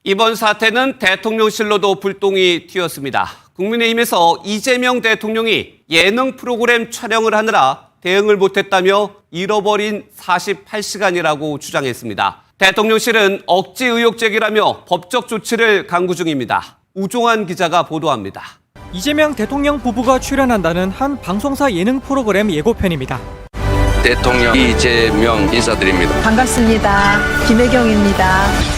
이번 사태는 대통령실로도 불똥이 튀었습니다. 국민의힘에서 이재명 대통령이 예능 프로그램 촬영을 하느라 대응을 못했다며 잃어버린 48시간이라고 주장했습니다. 대통령실은 억지 의혹 제기라며 법적 조치를 강구 중입니다. 우종환 기자가 보도합니다. 이재명 대통령 부부가 출연한다는 한 방송사 예능 프로그램 예고편입니다. 대통령 이재명 인사드립니다. 반갑습니다. 김혜경입니다.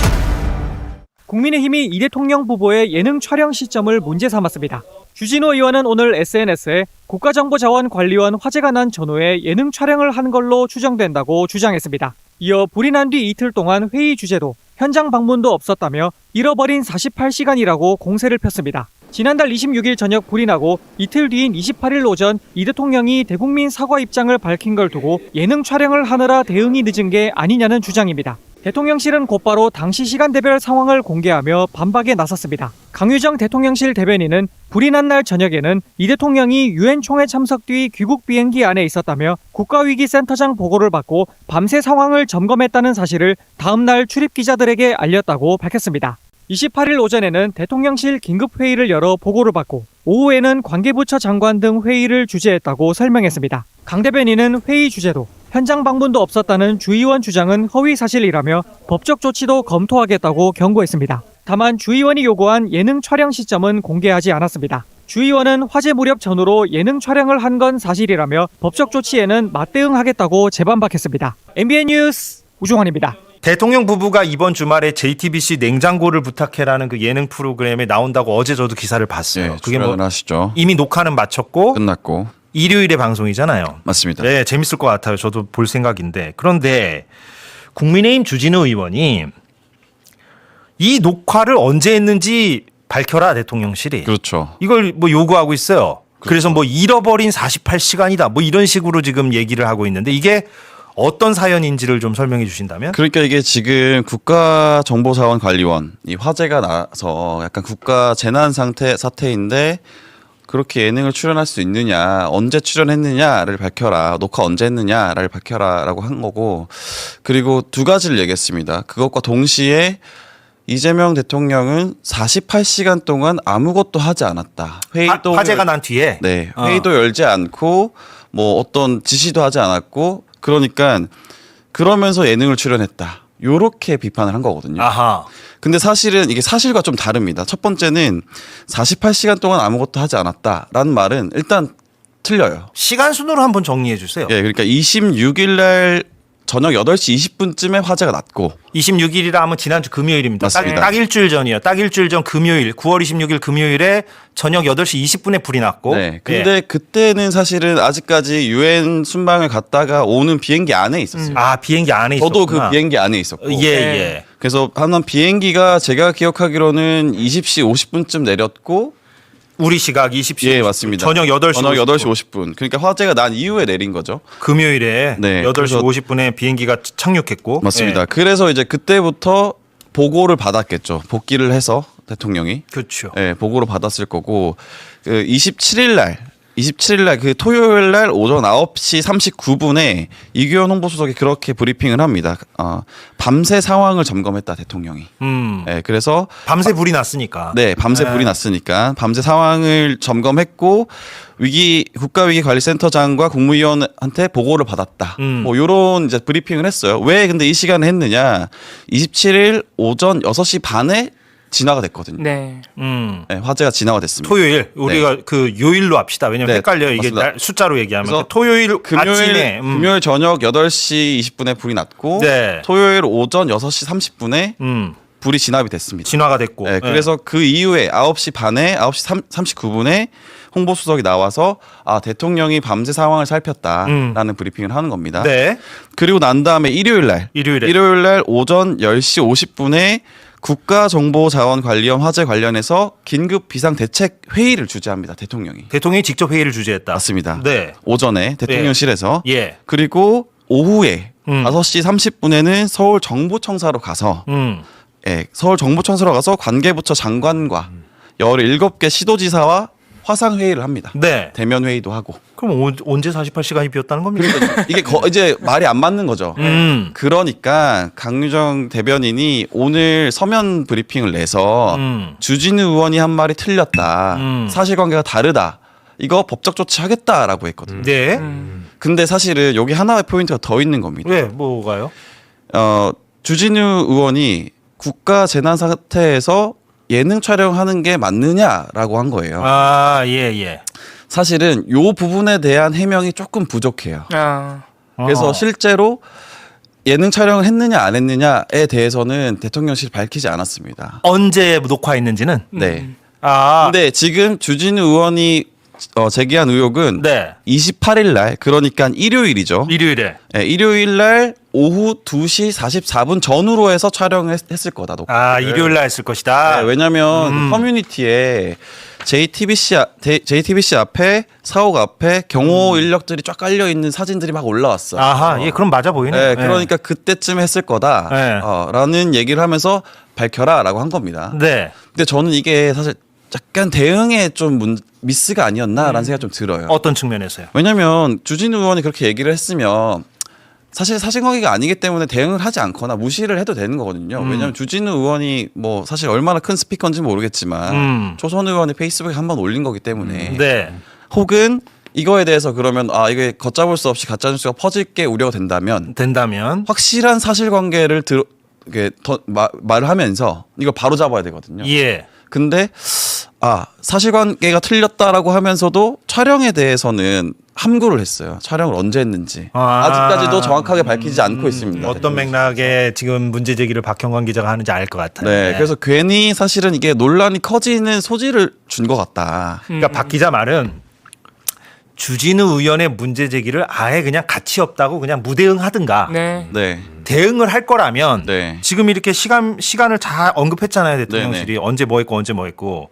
국민의힘이 이 대통령 부부의 예능 촬영 시점을 문제 삼았습니다. 주진우 의원은 오늘 SNS에 국가정보자원관리원 화재가 난 전후에 예능 촬영을 한 걸로 추정된다고 주장했습니다. 이어 불이 난 뒤 이틀 동안 회의 주제도 현장 방문도 없었다며 잃어버린 48시간이라고 공세를 폈습니다. 지난달 26일 저녁 불이 나고 이틀 뒤인 28일 오전 이 대통령이 대국민 사과 입장을 밝힌 걸 두고 예능 촬영을 하느라 대응이 늦은 게 아니냐는 주장입니다. 대통령실은 곧바로 당시 시간대별 상황을 공개하며 반박에 나섰습니다. 강유정 대통령실 대변인은 불이 난 날 저녁에는 이 대통령이 유엔 총회 참석 뒤 귀국 비행기 안에 있었다며 국가위기센터장 보고를 받고 밤새 상황을 점검했다는 사실을 다음 날 출입 기자들에게 알렸다고 밝혔습니다. 28일 오전에는 대통령실 긴급회의를 열어 보고를 받고 오후에는 관계부처 장관 등 회의를 주재했다고 설명했습니다. 강 대변인은 회의 주제도 현장 방문도 없었다는 주 의원 주장은 허위사실이라며 법적 조치도 검토하겠다고 경고했습니다. 다만 주 의원이 요구한 예능 촬영 시점은 공개하지 않았습니다. 주 의원은 화재 무렵 전후로 예능 촬영을 한 건 사실이라며 법적 조치에는 맞대응하겠다고 재반박했습니다. MBN 뉴스 우종환입니다. 대통령 부부가 이번 주말에 JTBC 냉장고를 부탁해라는 그 예능 프로그램에 나온다고 어제 저도 기사를 봤어요. 네, 그게 뭐 하시죠. 이미 녹화는 마쳤고 끝났고 일요일에 방송이잖아요. 맞습니다. 네, 재밌을 것 같아요. 저도 볼 생각인데. 그런데 국민의힘 주진우 의원이 이 녹화를 언제 했는지 밝혀라 대통령실이. 그렇죠. 이걸 뭐 요구하고 있어요. 그래서 뭐 잃어버린 48시간이다. 뭐 이런 식으로 지금 얘기를 하고 있는데 이게 어떤 사연인지를 좀 설명해 주신다면? 그러니까 이게 지금 국가정보자원관리원 이 화재가 나서 약간 국가 재난 사태인데 그렇게 예능을 출연할 수 있느냐, 언제 출연했느냐를 밝혀라, 녹화 언제 했느냐를 밝혀라라고 한 거고, 그리고 두 가지를 얘기했습니다. 그것과 동시에 이재명 대통령은 48시간 동안 아무것도 하지 않았다. 회의도 화재가 난 뒤에. 네, 회의도 열지 않고 뭐 어떤 지시도 하지 않았고, 그러니까 그러면서 예능을 출연했다. 요렇게 비판을 한 거거든요. 아하. 근데 사실은 이게 사실과 좀 다릅니다. 첫 번째는 48시간 동안 아무것도 하지 않았다라는 말은 일단 틀려요. 시간 순으로 한번 정리해 주세요. 예, 그러니까 26일 날 저녁 8시 20분쯤에 화재가 났고 26일이라 하면 지난주 금요일입니다. 맞습니다. 딱 일주일 전이요. 딱 일주일 전 금요일 9월 26일 금요일에 저녁 8시 20분에 불이 났고. 네. 근데 그때는 사실은 아직까지 유엔 순방을 갔다가 오는 비행기 안에 있었어요. 아, 비행기 안에 있었구나. 저도 그 비행기 안에 있었고. 예, 예. 그래서 한 비행기가 제가 기억하기로는 20시 50분쯤 내렸고 우리 시각 20시. 예, 맞습니다. 저녁 8시. 저녁 8시 50분. 그러니까 화재가 난 이후에 내린 거죠. 금요일에 네, 8시 50분에 비행기가 착륙했고. 맞습니다. 예. 그래서 이제 그때부터 보고를 받았겠죠. 복귀를 해서 대통령이. 그렇죠. 네, 보고를 받았을 거고 그 27일 날 그 토요일 날 오전 9시 39분에 이규현 홍보수석이 그렇게 브리핑을 합니다. 밤새 상황을 점검했다 대통령이. 네, 그래서 밤새 불이 났으니까. 네, 밤새 불이 났으니까 밤새 상황을 점검했고 국가위기관리센터장과 국무위원한테 보고를 받았다. 뭐 요런 이제 브리핑을 했어요. 왜 근데 이 시간에 했느냐? 27일 오전 6시 반에 진화가 됐거든요. 네. 네, 화재가 진화가 됐습니다. 토요일 우리가 그 요일로 합시다. 왜냐면 네, 헷갈려요. 이게 맞습니다. 숫자로 얘기하면. 그래서 토요일 아침에 금요일 저녁 8시 20분에 불이 났고 네. 토요일 오전 6시 30분에 불이 진압이 됐습니다. 진화가 됐고. 네, 그래서 그 이후에 9시 반에 9시 39분에 홍보수석이 나와서 대통령이 밤새 상황을 살폈다라는 브리핑을 하는 겁니다. 네. 그리고 난 다음에 일요일 날 오전 10시 50분에 국가정보자원관리원 화재 관련해서 긴급 비상대책 회의를 주재합니다. 대통령이 직접 회의를 주재했다. 맞습니다. 네. 오전에 대통령실에서 예. 그리고 오후에 5시 30분에는 서울 정보청사로 가서 서울 정보청사로 가서 관계부처 장관과 17개 시도지사와 화상회의를 합니다. 네. 대면 회의도 하고. 그럼 언제 48시간이 비었다는 겁니까? 이게 이제 말이 안 맞는 거죠. 그러니까 강유정 대변인이 오늘 서면 브리핑을 내서 주진우 의원이 한 말이 틀렸다. 사실관계가 다르다. 이거 법적 조치하겠다라고 했거든요. 네. 근데 사실은 여기 하나의 포인트가 더 있는 겁니다. 왜 뭐가요? 주진우 의원이 국가 재난 사태에서 예능 촬영하는 게 맞느냐라고 한 거예요. 아, 예. 사실은 요 부분에 대한 해명이 조금 부족해요. 그래서 실제로 예능 촬영을 했느냐 안 했느냐에 대해서는 대통령실이 밝히지 않았습니다. 언제 녹화했는지는? 네. 아, 근데 지금 주진우 의원이 제기한 의혹은 네. 28일 날, 그러니까 일요일이죠. 일요일에. 네, 일요일 날 오후 2시 44분 전후로 해서 촬영을 했을 거다. 녹화를. 아, 일요일 날 했을 것이다. 네, 왜냐하면 커뮤니티에 JTBC 앞에 사옥 앞에 경호 인력들이 쫙 깔려 있는 사진들이 막 올라왔어. 아하, 예, 그럼 맞아 보이네. 네, 그러니까 그때쯤 했을 거다. 네. 라는 얘기를 하면서 밝혀라라고 한 겁니다. 네. 근데 저는 이게 사실 약간 대응에 좀 미스가 아니었나라는 생각이 좀 들어요. 어떤 측면에서요? 왜냐하면 주진우 의원이 그렇게 얘기를 했으면 사실 사실관계가 아니기 때문에 대응을 하지 않거나 무시를 해도 되는 거거든요. 왜냐하면 주진우 의원이 뭐 사실 얼마나 큰 스피커인지 모르겠지만 초선 의원이 페이스북에 한번 올린 거기 때문에 네. 혹은 이거에 대해서 그러면 이게 걷잡을 수 없이 가짜뉴스가 퍼질 게 우려가 된다면 확실한 사실관계를 말을 하면서 이걸 바로 잡아야 되거든요. 예. 근데 사실관계가 틀렸다라고 하면서도 촬영에 대해서는 함구를 했어요. 촬영을 언제 했는지 아직까지도 정확하게 밝히지 않고 있습니다. 어떤 맥락에 지금 문제 제기를 박형관 기자가 하는지 알 것 같아요. 네, 그래서 괜히 사실은 이게 논란이 커지는 소지를 준 것 같다. 그러니까 박 기자 말은 주진우 의원의 문제 제기를 아예 그냥 가치 없다고 그냥 무대응하든가 네. 네, 대응을 할 거라면 네. 지금 이렇게 시간을 잘 언급했잖아요. 대통령실이 네네. 언제 뭐 했고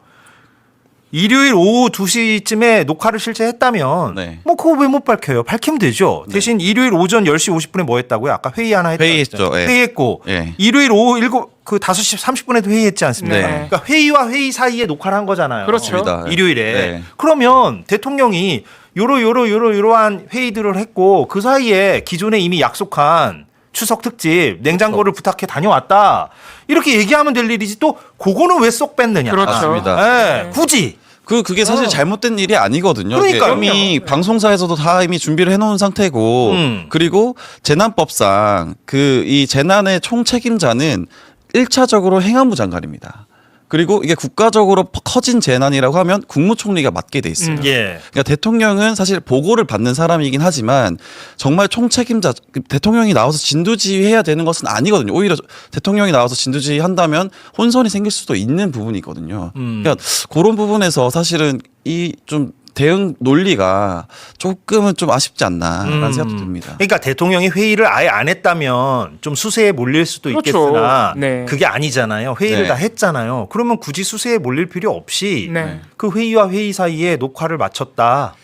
일요일 오후 2시쯤에 녹화를 실제 했다면 네. 뭐 그거 왜 못 밝혀요? 밝히면 되죠. 대신 일요일 오전 10시 50분에 뭐 했다고요? 아까 회의 하나 했다고 회의했죠. 예. 회의했고 예. 일요일 오후 5시 30분에도 회의했지 않습니까? 네. 그러니까 회의와 회의 사이에 녹화를 한 거잖아요. 그렇죠. 맞습니다. 일요일에. 네. 그러면 대통령이 요러한 회의들을 했고 그 사이에 기존에 이미 약속한 추석 특집 냉장고를 부탁해 다녀왔다. 이렇게 얘기하면 될 일이지 또 그거는 왜 쏙 뺐느냐. 그렇죠. 맞습니다. 네, 굳이. 그게 사실 잘못된 일이 아니거든요. 그러니까요. 이미 방송사에서도 다 이미 준비를 해놓은 상태고 그리고 재난법상 이 재난의 총책임자는 1차적으로 행안부 장관입니다. 그리고 이게 국가적으로 커진 재난이라고 하면 국무총리가 맡게 돼 있어요. 예. 그러니까 대통령은 사실 보고를 받는 사람이긴 하지만 정말 총책임자 대통령이 나와서 진두지휘해야 되는 것은 아니거든요. 오히려 대통령이 나와서 진두지휘 한다면 혼선이 생길 수도 있는 부분이거든요. 그러니까 그런 부분에서 사실은 이 좀 대응 논리가 조금은 좀 아쉽지 않나라는 생각도 듭니다. 그러니까 대통령이 회의를 아예 안 했다면 좀 수세에 몰릴 수도 그렇죠. 있겠으나 네. 그게 아니잖아요. 회의를 네. 다 했잖아요. 그러면 굳이 수세에 몰릴 필요 없이 네. 그 회의와 회의 사이에 녹화를 마쳤다.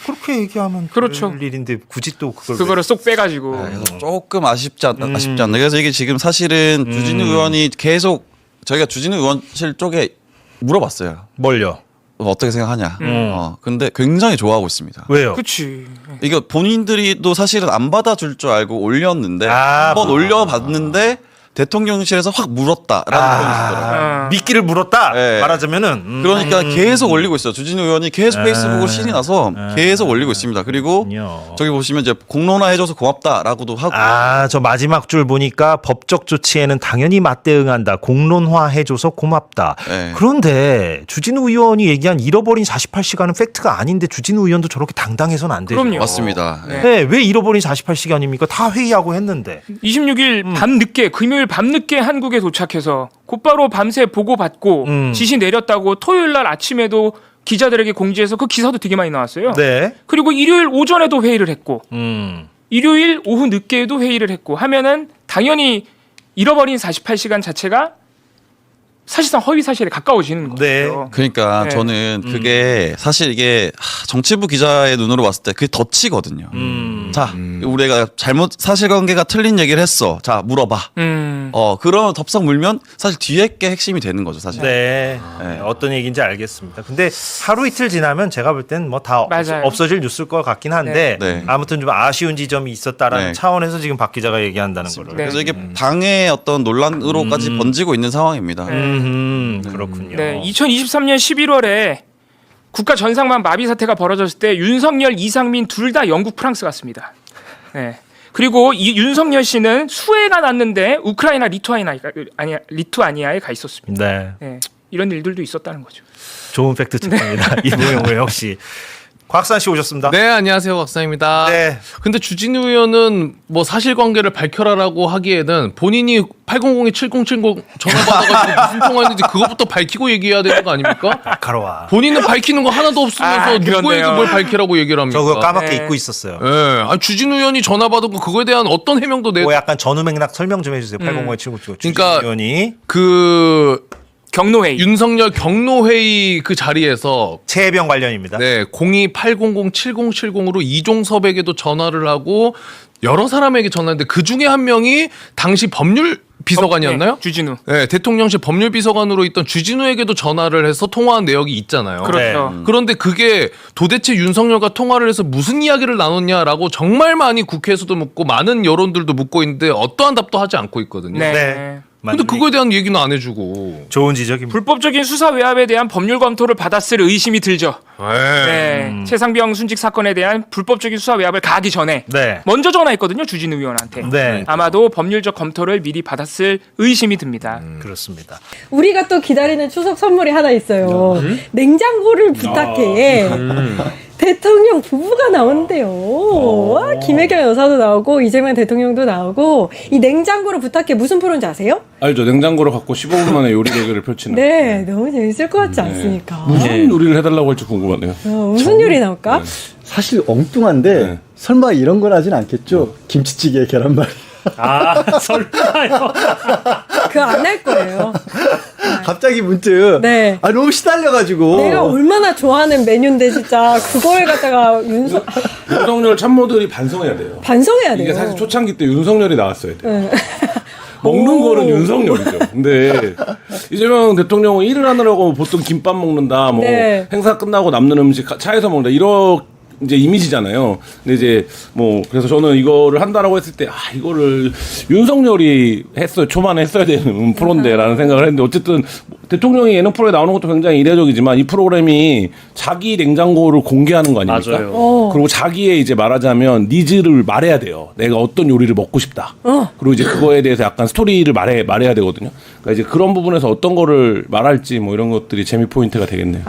그렇게 얘기하면 그렇죠. 될 일인데 굳이 또 그거를 쏙 빼가지고. 그래서 조금 아쉽지 않나. 그래서 이게 지금 사실은 주진우 의원이 계속 저희가 주진우 의원실 쪽에 물어봤어요. 뭘요? 어떻게 생각하냐. 근데 굉장히 좋아하고 있습니다. 왜요? 그치. 이거 본인들이도 사실은 안 받아줄 줄 알고 올렸는데 아, 한번 올려봤는데 대통령실에서 확 물었다라는 표현이시더라고요. 미끼를 물었다. 네. 말하자면은 그러니까 계속 올리고 있어요. 주진우 의원이 계속 페이스북으로 신이 나서 계속 올리고 있습니다. 그리고 그렇군요. 저기 보시면 이제 공론화해줘서 고맙다라고도 하고. 저 마지막 줄 보니까 법적 조치에는 당연히 맞대응한다. 공론화해줘서 고맙다. 네. 그런데 주진우 의원이 얘기한 잃어버린 48시간은 팩트가 아닌데 주진우 의원도 저렇게 당당해서는 안 되죠. 그럼요. 맞습니다. 네. 네, 왜 잃어버린 48시간입니까? 다 회의하고 했는데. 26일 밤늦게 금요일 밤늦게 한국에 도착해서 곧바로 밤새 보고받고 지시 내렸다고 토요일 날 아침에도 기자들에게 공지해서 그 기사도 되게 많이 나왔어요. 네. 그리고 일요일 오전에도 회의를 했고 음. 일요일 오후 늦게에도 회의를 했고 하면은 당연히 잃어버린 48시간 자체가 사실상 허위 사실에 가까워지는 네. 거죠. 그러니까 네. 저는 그게 사실 이게 정치부 기자의 눈으로 봤을 때 그게 덫이거든요. 자, 우리가 잘못 사실관계가 틀린 얘기를 했어. 자, 물어봐. 그런 덥석 물면 사실 뒤에 게 핵심이 되는 거죠, 사실. 네. 네. 어떤 얘기인지 알겠습니다. 근데 하루 이틀 지나면 제가 볼 땐 뭐 다 맞아요. 없어질 뉴스일 것 같긴 한데 네. 아무튼 좀 아쉬운 지점이 있었다라는 네. 차원에서 지금 박 기자가 얘기한다는 거를. 네. 그래서 이게 당의 어떤 논란으로까지 번지고 있는 상황입니다. 그렇군요. 네, 2023년 11월에 국가 전상만 마비 사태가 벌어졌을 때 윤석열, 이상민 둘 다 영국, 프랑스 갔습니다. 네. 그리고 이 윤석열 씨는 수해가 났는데 우크라이나, 리투아니아에 가 있었습니다. 네. 네. 이런 일들도 있었다는 거죠. 좋은 팩트 체크입니다. 이봉영 의원 역시. 곽산 씨 오셨습니다. 네, 안녕하세요. 곽상입니다. 네. 근데 주진우 의원은 뭐 사실관계를 밝혀라라고 하기에는 본인이 800-7070 전화 받아가지고 무슨 통화했는지 그것부터 밝히고 얘기해야 되는 거 아닙니까? 가로와. 본인은 밝히는 거 하나도 없으면서 누구에게 그렇네요. 뭘 밝히라고 얘기를 합니까? 저 그거 까맣게 네. 잊고 있었어요. 예, 아니, 주진우 의원이 전화 받은 거 그거에 대한 어떤 해명도 뭐 약간 전후맥락 설명 좀 해주세요. 800-7070 그러니까 의원이 그 경로회의. 윤석열 경로회의 그 자리에서 최혜병 관련입니다. 네, 02-800-7070으로 이종섭에게도 전화를 하고 여러 사람에게 전화했는데 그 중에 한 명이 당시 법률 비서관이었나요? 네, 주진우. 네, 대통령실 법률비서관으로 있던 주진우에게도 전화를 해서 통화한 내역이 있잖아요. 그렇죠. 그런데 그게 도대체 윤석열과 통화를 해서 무슨 이야기를 나눴냐라고 정말 많이 국회에서도 묻고 많은 여론들도 묻고 있는데 어떠한 답도 하지 않고 있거든요. 네. 네. 근데 그거에 대한 얘기는 안 해주고. 좋은 지적입니다. 불법적인 수사 외압에 대한 법률 검토를 받았을 의심이 들죠. 네. 최상병 순직 사건에 대한 불법적인 수사 외압을 가기 전에 네. 먼저 전화했거든요. 주진우 의원한테. 네. 아마도 법률적 검토를 미리 받았을 의심이 듭니다. 그렇습니다. 우리가 또 기다리는 추석 선물이 하나 있어요. 냉장고를 부탁해. 대통령 부부가 나온대요. 김혜경 여사도 나오고 이재명 대통령도 나오고 이 냉장고를 부탁해 무슨 프로인지 아세요? 알죠. 냉장고를 갖고 15분 만에 요리 대결을 펼치는. 네, 너무 재밌을 것 같지 않습니까? 무슨 요리를 해달라고 할지 궁금하네요. 무슨 요리 나올까? 사실 엉뚱한데 네. 설마 이런 건 하진 않겠죠? 김치찌개 계란말이. 설마요. 그거 안 할 거예요. 갑자기 문득 네. 너무 시달려가지고 내가 얼마나 좋아하는 메뉴인데 진짜 그걸 갖다가 윤석열 참모들이 반성해야 돼요. 반성해야 돼요. 이게 사실 초창기 때 윤석열이 나왔어야 돼요. 네. 먹는 오. 거는 윤석열이죠. 근데 이재명 대통령은 일을 하느라고 보통 김밥 먹는다, 뭐 네. 행사 끝나고 남는 음식 차에서 먹는다 이런 이제 이미지잖아요. 근데 이제 뭐 그래서 저는 이거를 한다라고 했을 때 이거를 윤석열이 초반에 했어야 되는 프로인데라는 생각을 했는데 어쨌든 대통령이 예능 프로에 나오는 것도 굉장히 이례적이지만 이 프로그램이 자기 냉장고를 공개하는 거 아닙니까? 맞아요. 그리고 자기의 이제 말하자면 니즈를 말해야 돼요. 내가 어떤 요리를 먹고 싶다. 그리고 이제 그거에 대해서 약간 스토리를 말해야 되거든요. 그러니까 이제 그런 부분에서 어떤 거를 말할지 뭐 이런 것들이 재미 포인트가 되겠네요.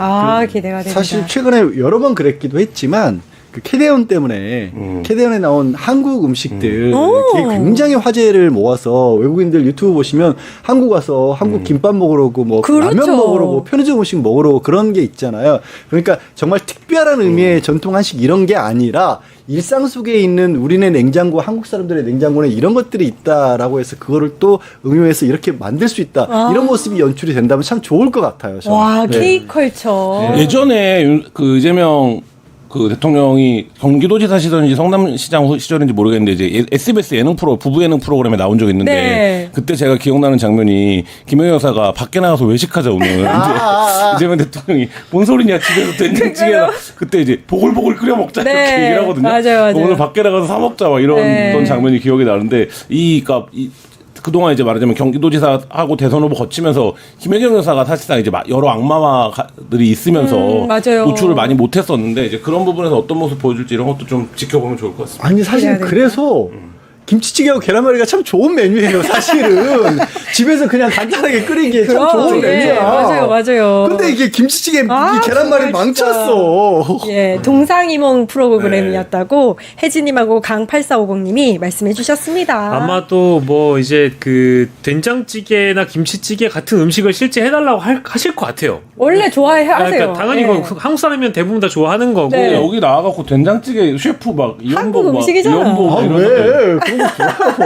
기대가 됩니다. 사실 최근에 여러 번 그랬기도 했지만 그 캐대온 때문에 캐대온에 나온 한국 음식들 그게 굉장히 화제를 모아서 외국인들 유튜브 보시면 한국 와서 한국 김밥 먹으러 오고 뭐 그렇죠. 라면 먹으러 오고 편의점 음식 먹으러 오고 그런 게 있잖아요. 그러니까 정말 특별한 의미의 전통 한식 이런 게 아니라 일상 속에 있는 우리네 냉장고, 한국 사람들의 냉장고는 이런 것들이 있다라고 해서 그거를 또 응용해서 이렇게 만들 수 있다. 이런 모습이 연출이 된다면 참 좋을 것 같아요. 저는. 와, K컬처. 예전에 그 이재명 그 대통령이 경기도지사 시절인지 성남시장 시절인지 모르겠는데 이제 SBS 예능 프로 부부 예능 프로그램에 나온 적이 있는데 네. 그때 제가 기억나는 장면이 김혜경 여사가 밖에 나가서 외식하자 오늘 이재명 대통령이 뭔 소리냐 집에서 된장찌개나 그때 이제 보글보글 끓여 먹자 네. 이렇게 얘기를 하거든요. 맞아요. 오늘 밖에 나가서 사 먹자 막 이런 네. 장면이 기억이 나는데 그동안 이제 말하자면 경기도지사하고 대선 후보 거치면서 김혜경 여사가 사실상 이제 여러 악마들이 있으면서 맞아요. 노출을 많이 못했었는데 이제 그런 부분에서 어떤 모습 보여줄지 이런 것도 좀 지켜보면 좋을 것 같습니다. 아니 사실 그래서 김치찌개하고 계란말이가 참 좋은 메뉴예요. 사실은 집에서 그냥 간단하게 끓이기에 참 좋은 메뉴야. 맞아요. 근데 이게 김치찌개 이 계란말이 망쳤어. 예, 동상이몽 프로그램이었다고 혜진님하고 강8450님이 말씀해 주셨습니다. 아마도 뭐 이제 그 된장찌개나 김치찌개 같은 음식을 실제 해달라고 하실 것 같아요. 원래 좋아하세요. 그러니까 당연히 이거 한국 사람이면 대부분 다 좋아하는 거고. 네. 여기 나와갖고 된장찌개 셰프 막 한국 음식이잖아. 이연보 왜? 그런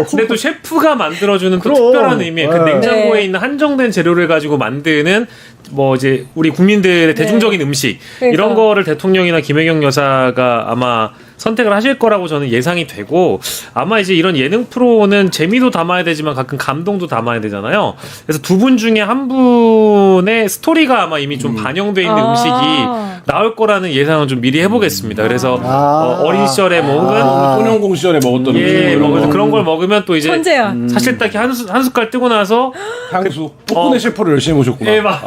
근데 또 셰프가 만들어주는 또 그럼. 특별한 의미, 그 네. 냉장고에 네. 있는 한정된 재료를 가지고 만드는 뭐 이제 우리 국민들의 대중적인 음식 그러니까. 이런 거를 대통령이나 김혜경 여사가 아마 선택을 하실 거라고 저는 예상이 되고, 아마 이제 이런 예능 프로는 재미도 담아야 되지만 가끔 감동도 담아야 되잖아요. 그래서 두 분 중에 한 분의 스토리가 아마 이미 좀 반영돼 있는 음식이 나올 거라는 예상은 좀 미리 해보겠습니다. 그래서 어린 시절에 먹은 소년공 시절에 먹었던 예, 이런 거. 그런 걸 먹으면 또 이제 천재야. 사실 딱히 한 숟갈 뜨고 나서 향수. 폭군의 셰프를 열심히 보셨구나. 예, 막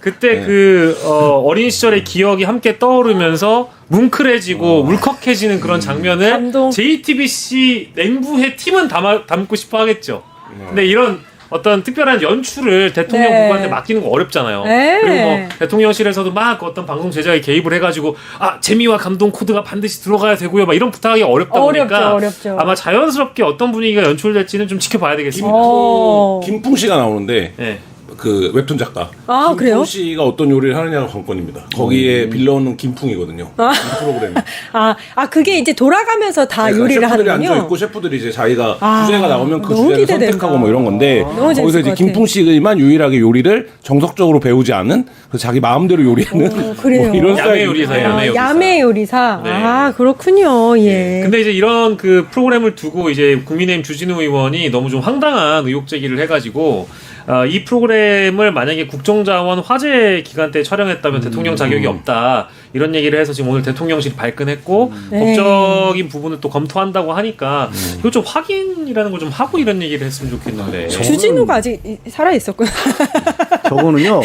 그때 그 어린 시절의 기억이 함께 떠오르면서 뭉클해지고 울컥해지는 그런 장면을 감동. JTBC 냉부의 팀은 담고 싶어 하겠죠. 근데 이런 어떤 특별한 연출을 대통령 네. 부부한테 맡기는 거 어렵잖아요. 네. 그리고 뭐 대통령실에서도 막 어떤 방송 제작에 개입을 해가지고 재미와 감동 코드가 반드시 들어가야 되고요. 막 이런 부탁하기 어렵다 보니까 어렵죠. 아마 자연스럽게 어떤 분위기가 연출될지는 좀 지켜봐야 되겠습니다. 김풍 씨가 나오는데 네. 그 웹툰 작가. 아, 김풍 그래요? 씨가 어떤 요리를 하느냐가 관건입니다. 거기에 빌런은 김풍이거든요. 이 프로그램. 그게 이제 돌아가면서 다 요리를 셰프들이 하는군요. 앉아 있고 셰프들이 이제 자기가 아, 주제가 나오면 그 너무 주제를 기대된다. 선택하고 뭐 이런 건데 너무 재밌을 거기서 이제 것 김풍 씨만 유일하게 요리를 정석적으로 배우지 않은 그 자기 마음대로 요리하는 그래요. 뭐 이런 야매 스타일 요리사, 야매 요리사. 야매 요리사. 네. 아, 그렇군요. 예. 근데 이제 이런 그 프로그램을 두고 이제 국민의힘 주진우 의원이 너무 좀 황당한 의혹 제기를 해가지고 이 프로그램을 만약에 국정자원 화재 기간 때 촬영했다면 대통령 자격이 없다 이런 얘기를 해서 지금 오늘 대통령실이 발끈했고 네. 법적인 부분을 또 검토한다고 하니까 이거 좀 확인이라는 걸 좀 하고 이런 얘기를 했으면 좋겠는데. 주진우가 아직 살아 있었구나. 저거는요.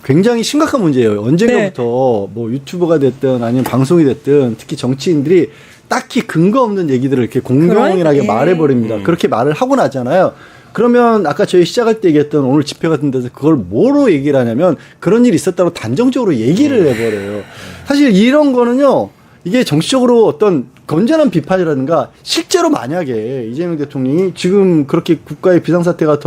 굉장히 심각한 문제예요. 언젠가부터 뭐 유튜버가 됐든 아니면 방송이 됐든 특히 정치인들이 딱히 근거 없는 얘기들을 이렇게 공공연하게 그러네. 말해버립니다. 그렇게 말을 하고 나잖아요. 그러면 아까 저희 시작할 때 얘기했던 오늘 집회 같은 데서 그걸 뭐로 얘기를 하냐면 그런 일이 있었다고 단정적으로 얘기를 해버려요. 사실 이런 거는요. 이게 정치적으로 어떤 건전한 비판이라든가 실제로 만약에 이재명 대통령이 지금 그렇게 국가의 비상사태가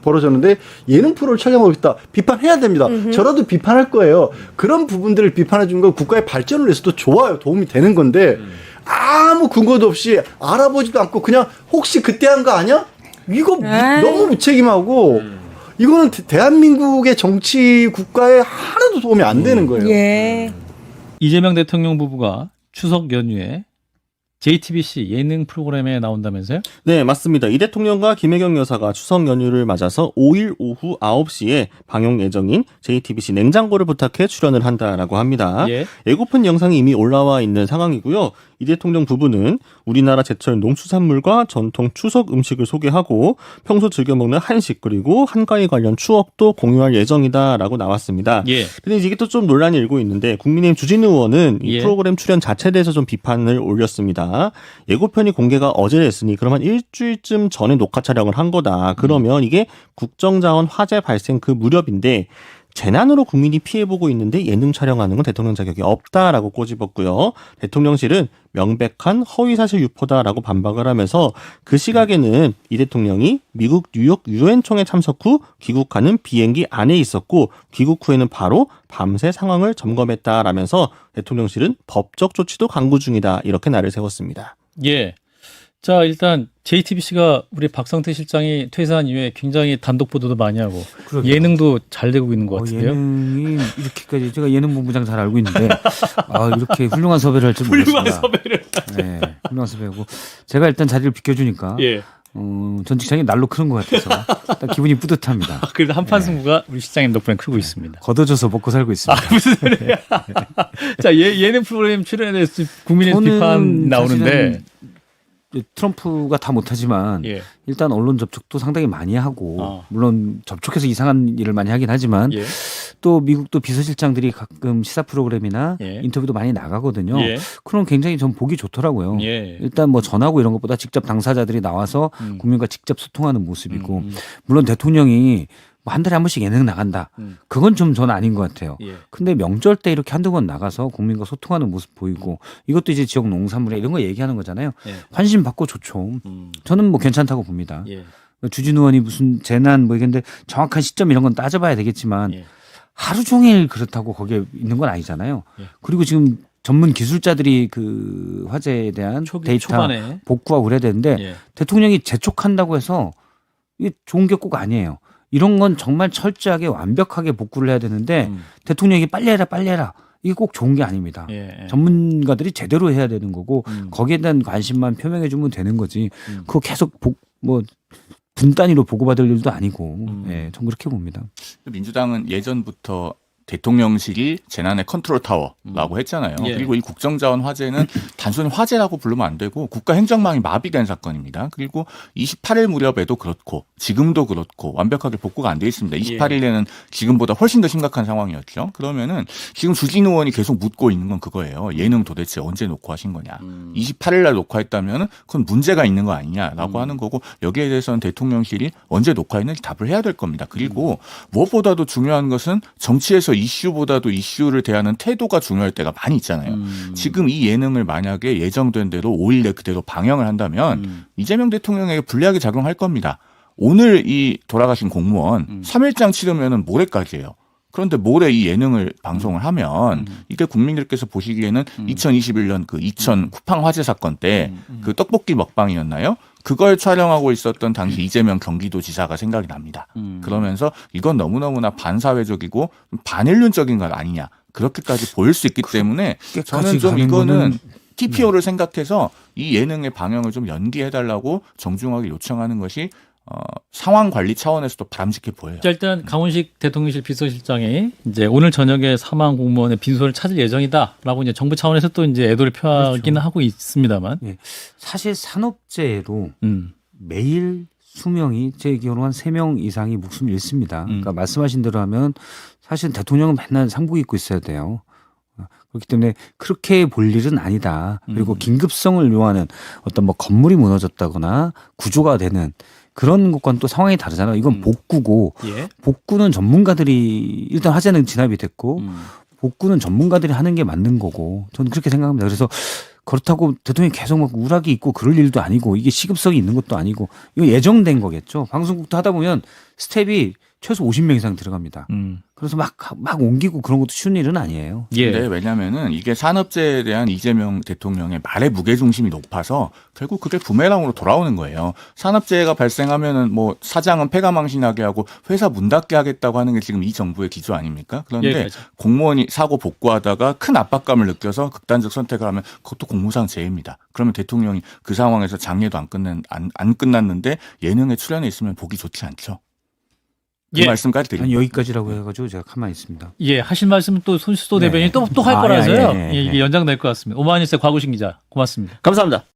벌어졌는데 예능 프로를 촬영하고 있다. 비판해야 됩니다. 저라도 비판할 거예요. 그런 부분들을 비판해 준 건 국가의 발전을 위해서도 좋아요. 도움이 되는 건데 아무 근거도 없이 알아보지도 않고 그냥 혹시 그때 한 거 아니야? 이거 너무 무책임하고 이거는 대한민국의 정치 국가에 하나도 도움이 안 되는 거예요. 예. 이재명 대통령 부부가 추석 연휴에 JTBC 예능 프로그램에 나온다면서요? 네, 맞습니다. 이 대통령과 김혜경 여사가 추석 연휴를 맞아서 5일 오후 9시에 방영 예정인 JTBC 냉장고를 부탁해 출연을 한다라고 합니다. 예. 예고편 영상이 이미 올라와 있는 상황이고요. 이 대통령 부부는 우리나라 제철 농수산물과 전통 추석 음식을 소개하고 평소 즐겨 먹는 한식 그리고 한가위 관련 추억도 공유할 예정이다라고 나왔습니다. 예. 근데 이게 또 좀 논란이 일고 있는데 국민의힘 주진우 의원은 이 예. 프로그램 출연 자체에 대해서 좀 비판을 올렸습니다. 예고편이 공개가 어제 됐으니 그러면 일주일쯤 전에 녹화 촬영을 한 거다. 그러면 이게 국정자원 화재 발생 그 무렵인데 재난으로 국민이 피해보고 있는데 예능 촬영하는 건 대통령 자격이 없다라고 꼬집었고요. 대통령실은 명백한 허위사실 유포다라고 반박을 하면서 그 시각에는 이 대통령이 미국 뉴욕 유엔 총회 참석 후 귀국하는 비행기 안에 있었고 귀국 후에는 바로 밤새 상황을 점검했다라면서 대통령실은 법적 조치도 강구 중이다 이렇게 날을 세웠습니다. 예. 자, 일단 JTBC가 우리 박성태 실장이 퇴사한 이후에 굉장히 단독 보도도 많이 하고 예능도 잘 되고 있는 것 같은데요. 예능이 이렇게까지 제가 예능 본부장 잘 알고 있는데 이렇게 훌륭한 섭외를 할 줄 몰랐습니다. 훌륭한 섭외를. 네, 훌륭한 섭외고 제가 일단 자리를 비켜주니까 예. 전 직장이 날로 크는 것 같아서 일단 기분이 뿌듯합니다. 그래도 한판 승부가 우리 실장님 덕분에 크고 있습니다. 걷어져서 먹고 살고 있습니다. 무슨 소리야. 자, 예능 프로그램 출연에 대해서 국민의 비판 나오는데 트럼프가 다 못하지만 예. 일단 언론 접촉도 상당히 많이 하고 물론 접촉해서 이상한 일을 많이 하긴 하지만 예. 또 미국도 비서실장들이 가끔 시사 프로그램이나 예. 인터뷰도 많이 나가거든요. 예. 그럼 굉장히 전 보기 좋더라고요. 예. 일단 뭐 전화고 이런 것보다 직접 당사자들이 나와서 국민과 직접 소통하는 모습이고 물론 대통령이 뭐 한 달에 한 번씩 예능 나간다. 그건 좀 전 아닌 것 같아요. 예. 근데 명절 때 이렇게 한두 번 나가서 국민과 소통하는 모습 보이고 이것도 이제 지역 농산물에 이런 거 얘기하는 거잖아요. 예. 관심 받고 좋죠. 저는 뭐 괜찮다고 봅니다. 예. 주진우 의원이 무슨 재난 뭐 이건데 정확한 시점 이런 건 따져봐야 되겠지만 예. 하루 종일 그렇다고 거기에 있는 건 아니잖아요. 예. 그리고 지금 전문 기술자들이 그 화재에 대한 데이터 초반에. 복구하고 그래야 되는데 예. 대통령이 재촉한다고 해서 이게 좋은 게 꼭 아니에요. 이런 건 정말 철저하게 완벽하게 복구를 해야 되는데 대통령이 빨리 해라 이게 꼭 좋은 게 아닙니다. 예. 전문가들이 제대로 해야 되는 거고 거기에 대한 관심만 표명해 주면 되는 거지. 그거 계속 분 단위로 보고받을 일도 아니고 예, 전 그렇게 봅니다. 민주당은 예전부터 대통령실이 재난의 컨트롤 타워라고 했잖아요. 예. 그리고 이 국정자원 화재는 단순히 화재라고 부르면 안 되고 국가 행정망이 마비된 사건입니다. 그리고 28일 무렵에도 그렇고 지금도 그렇고 완벽하게 복구가 안 돼 있습니다. 28일에는 지금보다 훨씬 더 심각한 상황이었죠. 그러면은 지금 주진우 의원이 계속 묻고 있는 건 그거예요. 예능 도대체 언제 녹화하신 거냐. 28일 날 녹화했다면 그건 문제가 있는 거 아니냐라고 하는 거고 여기에 대해서는 대통령실이 언제 녹화했는지 답을 해야 될 겁니다. 그리고 무엇보다도 중요한 것은 정치에서 이슈보다도 이슈를 대하는 태도가 중요할 때가 많이 있잖아요. 지금 이 예능을 만약에 예정된 대로 5일 내 그대로 방영을 한다면 이재명 대통령에게 불리하게 작용할 겁니다. 오늘 이 돌아가신 공무원 3일장 치르면은 모레까지예요. 그런데 모레 이 예능을 방송을 하면 이게 국민들께서 보시기에는 2021년 그 이천 쿠팡 화재 사건 때 그 떡볶이 먹방이었나요? 그걸 촬영하고 있었던 당시 이재명 경기도지사가 생각이 납니다. 그러면서 이건 너무너무나 반사회적이고 반인륜적인 것 아니냐. 그렇게까지 보일 수 있기 때문에 저는 좀 이거는 TPO를 생각해서 이 예능의 방영을 좀 연기해달라고 정중하게 요청하는 것이 상황 관리 차원에서도 바람직해 보여요. 자, 일단 강훈식 대통령실 비서실장이 이제 오늘 저녁에 사망 공무원의 빈소를 찾을 예정이다라고 이제 정부 차원에서 또 이제 애도를 표하기는 하고 있습니다만 예. 사실 산업재해로 매일 수명이 제 기억으로 한 3명 이상이 목숨을 잃습니다. 그러니까 말씀하신 대로 하면 사실 대통령은 맨날 상복 입고 있어야 돼요. 그렇기 때문에 그렇게 볼 일은 아니다. 그리고 긴급성을 요하는 어떤 건물이 무너졌다거나 구조가 되는 그런 것과는 또 상황이 다르잖아요. 이건 복구고 복구는 전문가들이 일단 화재는 진압이 됐고 복구는 전문가들이 하는 게 맞는 거고 저는 그렇게 생각합니다. 그래서 그렇다고 대통령이 계속 우락이 있고 그럴 일도 아니고 이게 시급성이 있는 것도 아니고 이거 예정된 거겠죠. 방송국도 하다 보면 스텝이 최소 50명 이상 들어갑니다. 그래서 막 옮기고 그런 것도 쉬운 일은 아니에요. 네, 왜냐하면은 이게 산업재해에 대한 이재명 대통령의 말의 무게중심이 높아서 결국 그게 부메랑으로 돌아오는 거예요. 산업재해가 발생하면은 사장은 폐가망신하게 하고 회사 문 닫게 하겠다고 하는 게 지금 이 정부의 기조 아닙니까? 그런데 공무원이 사고 복구하다가 큰 압박감을 느껴서 극단적 선택을 하면 그것도 공무상 재해입니다. 그러면 대통령이 그 상황에서 장례도 안 끝났는데 예능에 출연해 있으면 보기 좋지 않죠. 그 말씀까지 드립니다. 여기까지라고 해가지고 제가 가만히 있습니다. 예, 하실 말씀은 또 손수도 대변인 또 할 거라서요. 이게 연장될 것 같습니다. 오마이뉴스의 곽우신 기자 고맙습니다. 감사합니다.